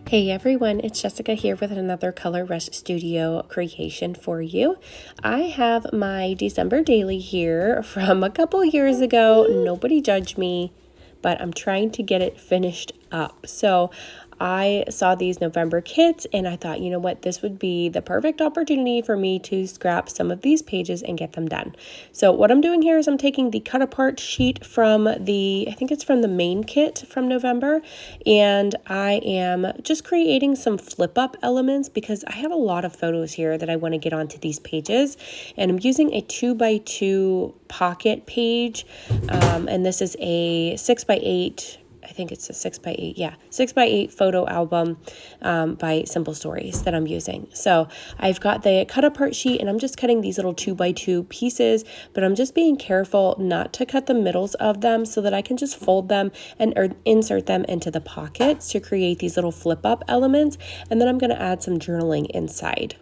Hey everyone, it's Jessica here with another Color Rush Studio creation for you. I have my December daily here from a couple years ago. Nobody judge me, but I'm trying to get it finished up. So I saw these November kits and I thought, you know what, this would be the perfect opportunity for me to scrap some of these pages and get them done. So what I'm doing here is I'm taking the cut apart sheet from I think it's from the main kit from November, and I am just creating some flip up elements because I have a lot of photos here that I want to get onto these pages, and I'm using a 2x2 pocket page, and this is a 6x8. I think it's a 6x8, yeah, 6x8 photo album by Simple Stories that I'm using. So I've got the cut apart sheet and I'm just cutting these little 2x2 pieces, but I'm just being careful not to cut the middles of them so that I can just fold them and insert them into the pockets to create these little flip up elements. And then I'm going to add some journaling inside.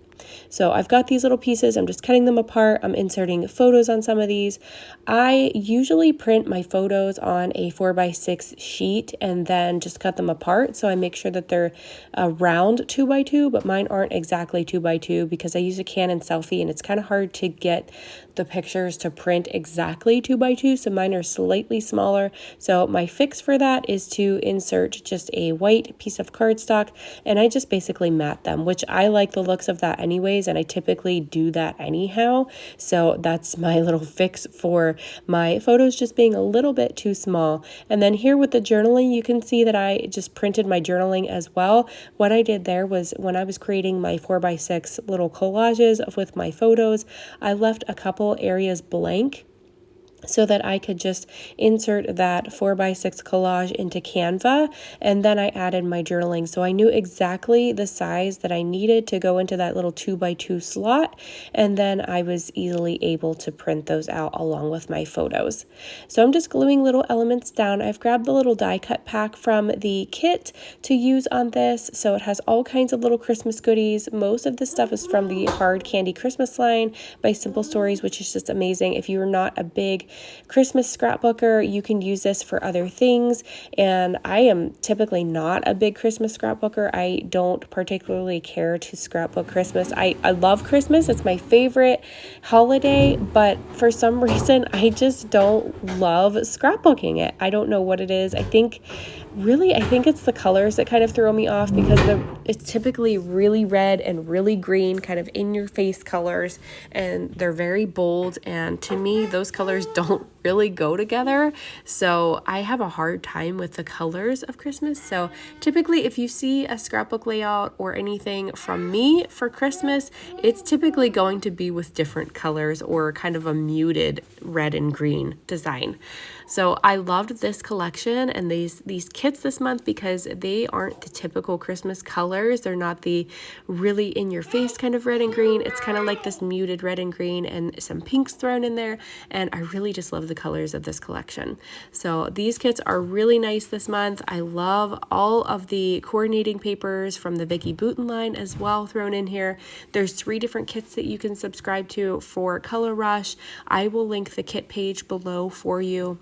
So I've got these little pieces, I'm just cutting them apart, I'm inserting photos on some of these. I usually print my photos on a 4x6 sheet and then just cut them apart. So I make sure that they're around 2x2, but mine aren't exactly 2x2 because I use a Canon selfie and it's kind of hard to get the pictures to print exactly 2x2. So mine are slightly smaller. So my fix for that is to insert just a white piece of cardstock and I just basically mat them, which I like the looks of that anyways, and I typically do that anyhow. So that's my little fix for my photos just being a little bit too small. And then here with the journaling, you can see that I just printed my journaling as well. What I did there was when I was creating my 4x6 little collages with my photos, I left a couple areas blank so that I could just insert that 4x6 collage into Canva, and then I added my journaling. So I knew exactly the size that I needed to go into that little 2x2 slot, and then I was easily able to print those out along with my photos. So I'm just gluing little elements down. I've grabbed the little die cut pack from the kit to use on this, so it has all kinds of little Christmas goodies. Most of this stuff is from the Hard Candy Christmas line by Simple Stories, which is just amazing. If you're not a big Christmas scrapbooker, you can use this for other things, and I am typically not a big Christmas scrapbooker. I don't particularly care to scrapbook Christmas. I love Christmas, it's my favorite holiday, but for some reason I just don't love scrapbooking it. I don't know what it is. I think it's the colors that kind of throw me off because it's typically really red and really green, kind of in your face colors, and they're very bold, and to me those colors don't really go together. So I have a hard time with the colors of Christmas. So typically if you see a scrapbook layout or anything from me for Christmas, it's typically going to be with different colors or kind of a muted red and green design. So I loved this collection and these kits this month because they aren't the typical Christmas colors. They're not the really in your face kind of red and green. It's kind of like this muted red and green and some pinks thrown in there. And I really just love the colors of this collection. So these kits are really nice this month. I love all of the coordinating papers from the Vicky Bouton line as well thrown in here. There's 3 different kits that you can subscribe to for Color Rush. I will link the kit page below for you.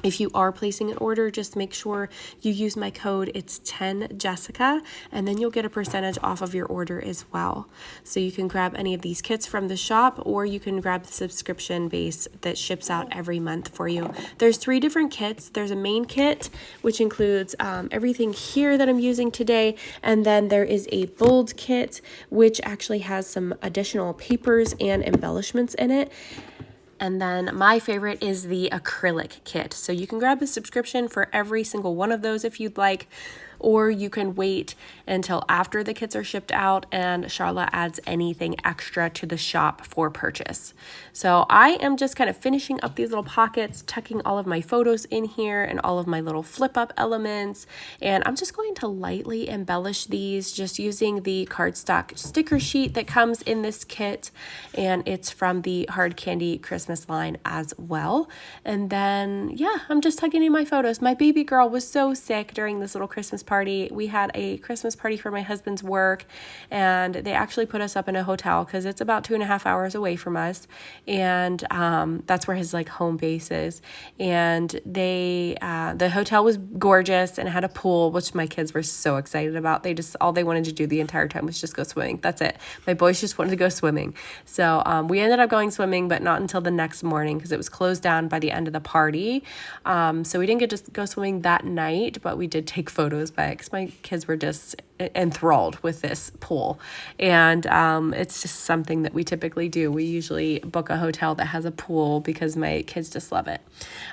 If you are placing an order, just make sure you use my code. It's 10Jessica, and then you'll get a percentage off of your order as well. So you can grab any of these kits from the shop, or you can grab the subscription base that ships out every month for you. There's 3 different kits. There's a main kit, which includes everything here that I'm using today, and then there is a bold kit, which actually has some additional papers and embellishments in it. And then my favorite is the acrylic kit. So you can grab a subscription for every single one of those if you'd like, or you can wait until after the kits are shipped out and Charlotte adds anything extra to the shop for purchase. So I am just kind of finishing up these little pockets, tucking all of my photos in here and all of my little flip up elements. And I'm just going to lightly embellish these just using the cardstock sticker sheet that comes in this kit. And it's from the Hard Candy Christmas line as well. And then, yeah, I'm just tucking in my photos. My baby girl was so sick during this little Christmas party. We had a Christmas party for my husband's work, and they actually put us up in a hotel because it's about 2.5 hours away from us, and that's where his like home base is. And the hotel was gorgeous and had a pool, which my kids were so excited about. All they wanted to do the entire time was just go swimming. That's it. My boys just wanted to go swimming. So we ended up going swimming, but not until the next morning because it was closed down by the end of the party. So we didn't get to go swimming that night, but we did take photos by it because my kids were just enthralled with this pool. And it's just something that we typically do. We usually book a hotel that has a pool because my kids just love it.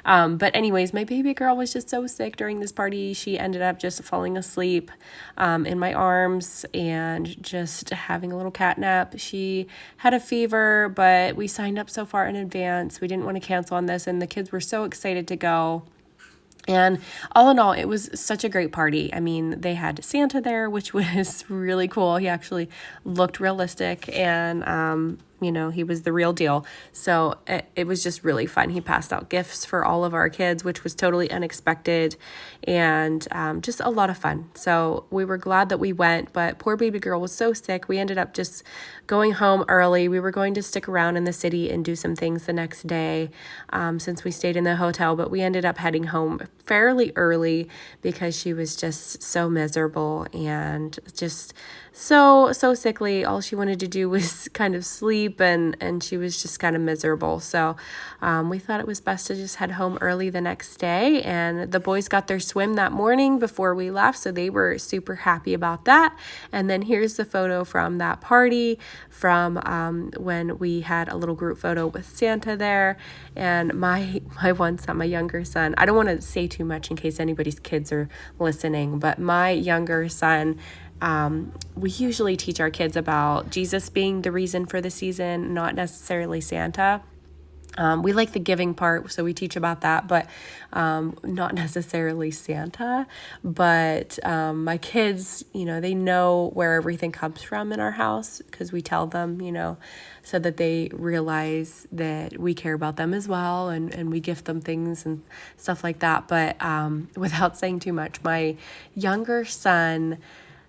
But anyways, my baby girl was just so sick during this party. She ended up just falling asleep in my arms and just having a little cat nap. She had a fever, but we signed up so far in advance. We didn't want to cancel on this, and the kids were so excited to go. And all in all, it was such a great party. I mean, they had Santa there, which was really cool. He actually looked realistic, and he was the real deal. So it was just really fun. He passed out gifts for all of our kids, which was totally unexpected, and just a lot of fun. So we were glad that we went, but poor baby girl was so sick. We ended up just going home early. We were going to stick around in the city and do some things the next day since we stayed in the hotel, but we ended up heading home fairly early because she was just so miserable and just so sickly. All she wanted to do was kind of sleep, and she was just kind of miserable. So we thought it was best to just head home early the next day, and the boys got their swim that morning before we left, so they were super happy about that. And then here's the photo from that party from when we had a little group photo with Santa there. And my one son, my younger son, I don't want to say too much in case anybody's kids are listening, but my younger son, we usually teach our kids about Jesus being the reason for the season, not necessarily Santa. We like the giving part, so we teach about that, but not necessarily Santa. But my kids, they know where everything comes from in our house because we tell them, so that they realize that we care about them as well, and we gift them things and stuff like that. But without saying too much, my younger son,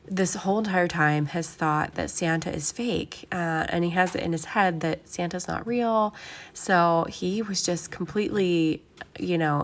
this whole entire time, has thought that Santa is fake, and he has it in his head that Santa's not real. So he was just completely,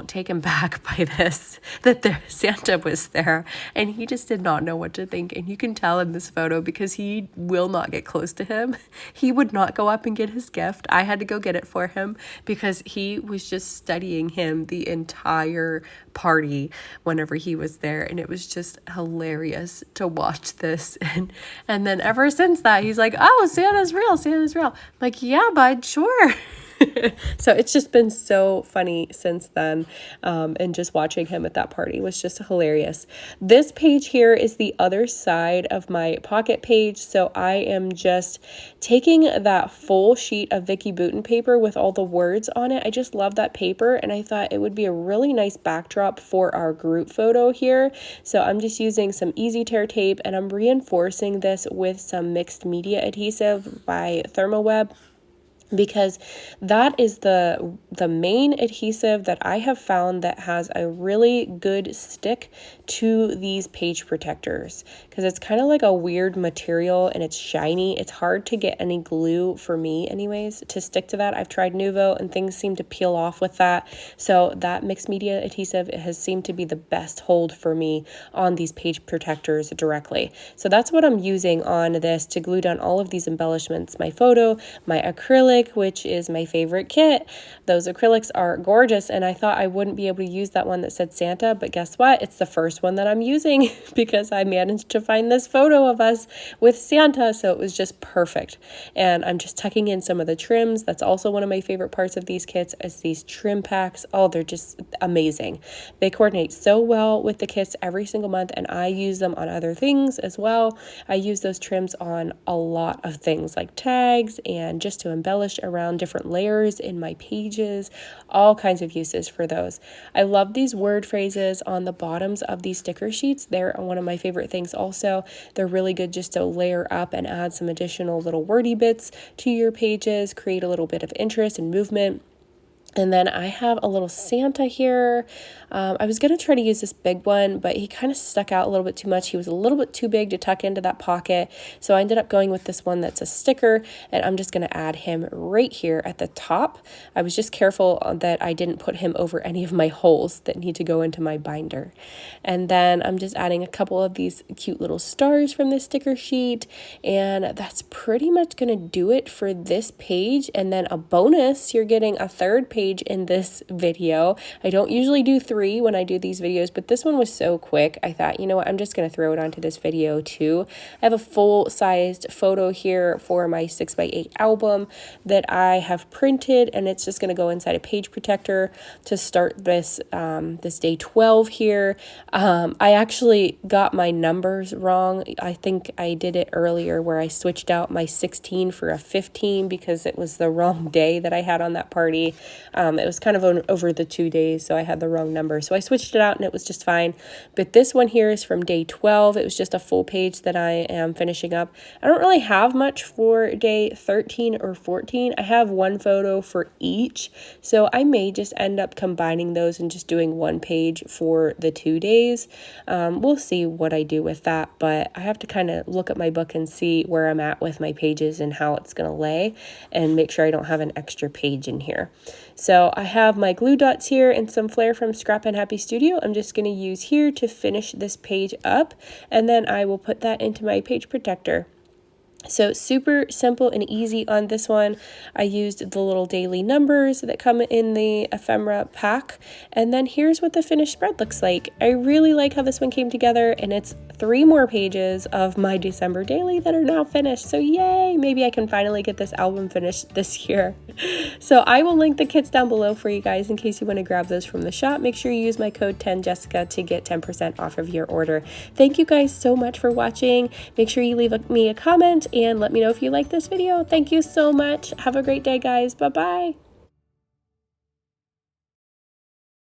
taken back by this, that Santa was there, and he just did not know what to think. And you can tell in this photo because he will not get close to him. He would not go up and get his gift. I had to go get it for him because he was just studying him the entire party whenever he was there, and it was just hilarious to watch this. And then ever since that, he's like, oh, Santa's real. I'm like, yeah, bud, sure. So it's just been so funny since then, and just watching him at that party was just hilarious. This page here is the other side of my pocket page, so I am just taking that full sheet of Vicky Bouton paper with all the words on it. I just love that paper, and I thought it would be a really nice backdrop for our group photo here. So I'm just using some easy tear tape, and I'm reinforcing this with some mixed media adhesive by Thermoweb, because that is the main adhesive that I have found that has a really good stick to these page protectors, because it's kind of like a weird material and it's shiny. It's hard to get any glue, for me anyways, to stick to that. I've tried Nuvo and things seem to peel off with that. So that mixed media adhesive has seemed to be the best hold for me on these page protectors directly. So that's what I'm using on this to glue down all of these embellishments. My photo, my acrylic, which is my favorite kit. Those acrylics are gorgeous, and I thought I wouldn't be able to use that one that said Santa, but guess what? It's the first one that I'm using because I managed to find this photo of us with Santa, so it was just perfect. And I'm just tucking in some of the trims. That's also one of my favorite parts of these kits, is these trim packs. Oh, they're just amazing. They coordinate so well with the kits every single month, and I use them on other things as well. I use those trims on a lot of things like tags and just to embellish around different layers in my pages, all kinds of uses for those. I love these word phrases on the bottoms of these sticker sheets. They're one of my favorite things also. They're really good just to layer up and add some additional little wordy bits to your pages, create a little bit of interest and movement. And then I have a little Santa here. I was going to try to use this big one, but he kind of stuck out a little bit too much. He was a little bit too big to tuck into that pocket. So I ended up going with this one that's a sticker, and I'm just going to add him right here at the top. I was just careful that I didn't put him over any of my holes that need to go into my binder. And then I'm just adding a couple of these cute little stars from this sticker sheet. And that's pretty much going to do it for this page. And then a bonus, you're getting a third page in this video. I don't usually do 3 when I do these videos, but this one was so quick. I thought, you know what, I'm just going to throw it onto this video too. I have a full-sized photo here for my 6x8 album that I have printed, and it's just going to go inside a page protector to start this this day 12 here. I actually got my numbers wrong. I think I did it earlier where I switched out my 16 for a 15 because it was the wrong day that I had on that party. It was kind of over the 2 days, so I had the wrong number. So I switched it out and it was just fine. But this one here is from day 12. It was just a full page that I am finishing up. I don't really have much for day 13 or 14. I have one photo for each. So I may just end up combining those and just doing one page for the 2 days. We'll see what I do with that, but I have to kind of look at my book and see where I'm at with my pages and how it's going to lay and make sure I don't have an extra page in here. So I have my glue dots here and some Flair from Scrappin Happy Studio. I'm just going to use here to finish this page up, and then I will put that into my page protector. So super simple and easy on this one. I used the little daily numbers that come in the ephemera pack. And then here's what the finished spread looks like. I really like how this one came together, and it's 3 more pages of my December daily that are now finished. So yay, maybe I can finally get this album finished this year. So I will link the kits down below for you guys in case you want to grab those from the shop. Make sure you use my code 10Jessica to get 10% off of your order. Thank you guys so much for watching. Make sure you leave me a comment and let me know if you like this video. Thank you so much. Have a great day, guys. Bye-bye.